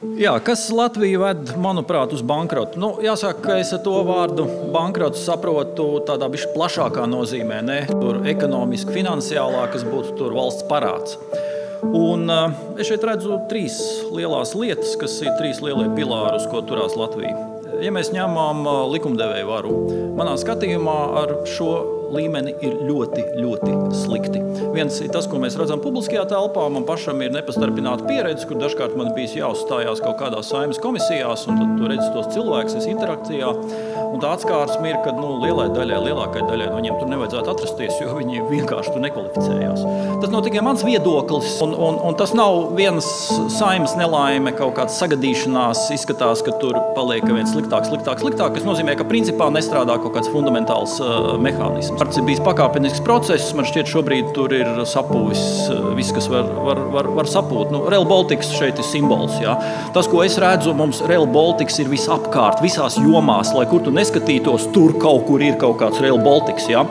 Jā, kas Latviju ved, manuprāt, uz bankrotu? Jāsaka, ka es ar to vārdu bankrotu saprotu tādā bišķi plašākā nozīmē, ne tur ekonomiski, finansiālā, kas būtu tur valsts parāds. Un es šeit redzu trīs lielās lietas, kas ir trīs lielie pilāri, uz ko turās Latvija. Ja mēs ņemam likumdevēju varu, manā skatījumā ar šo līmeni ir ļoti, ļoti slikti. Viens ir tas, ko mēs redzam publiskajā telpā. Man pašam ir nepastarpināta pieredze, kur dažkārt man bijis jāuzstājās kaut kādās Saeimas komisijās, un tad tu redzi tos cilvēkus, es interakcijā. Un tā atskārsme ir, ka lielākai daļai no viņiem tur nevajadzētu atrasties, jo viņi vienkārši tur nekvalificējās. Tas nav tikai mans viedoklis, un tas nav viens Saeimas nelaime, kaut kāds sagadīšanās, izskatās, ka tur paliek viens sliktāk, kas nozīmē, ka principā nestrādā kaut kāds fundamentāls mehānisms. Tas ir bijis pakāpenisks process, man šķiet šobrīd tur ir sapūvis viss, kas var sapūt. Rail Baltics šeit ir simbols. Jā. Tas, ko es redzu, mums Rail Baltics ir visapkārt, visās jomās, lai kur tu neskatītos, tur kaut kur ir kaut kāds Rail Baltics. Jā.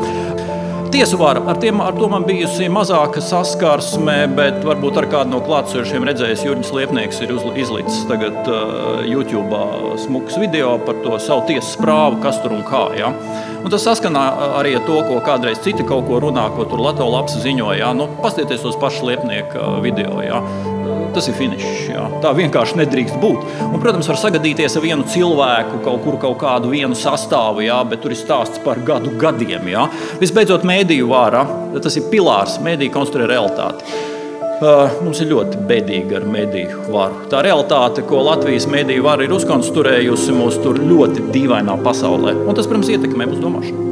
Tiesu vara, ar to man bijusi mazāka saskarsme, bet varbūt ar kādu no klātsošiem redzējis, Jurģis Liepnieks ir izlicis tagad YouTube'ā smuks video par to savu tiesas prāvu, kas tur un kā. Ja? Un tas saskanā arī ar to, ko kādreiz citi kaut ko runā, ko tur Lato Labs ziņoja. Ja? Pastieties tos pašu Liepnieka video. Ja? Tas ir finišs. Jā. Tā vienkārši nedrīkst būt. Un, protams, var sagadīties ar vienu cilvēku, kaut kādu vienu sastāvu, jā, bet tur ir stāsts par gadiem. Jā. Visbeidzot, mēdīju vara, tas ir pilārs, mēdīju konstruē realitāti. Mums ir ļoti bēdīgi ar mēdīju varu. Tā realitāte, ko Latvijas mēdīju vara ir uzkonstruējusi, mūs tur ļoti dīvainā pasaulē. Un tas, protams, ietekmē mūsu domāšanu.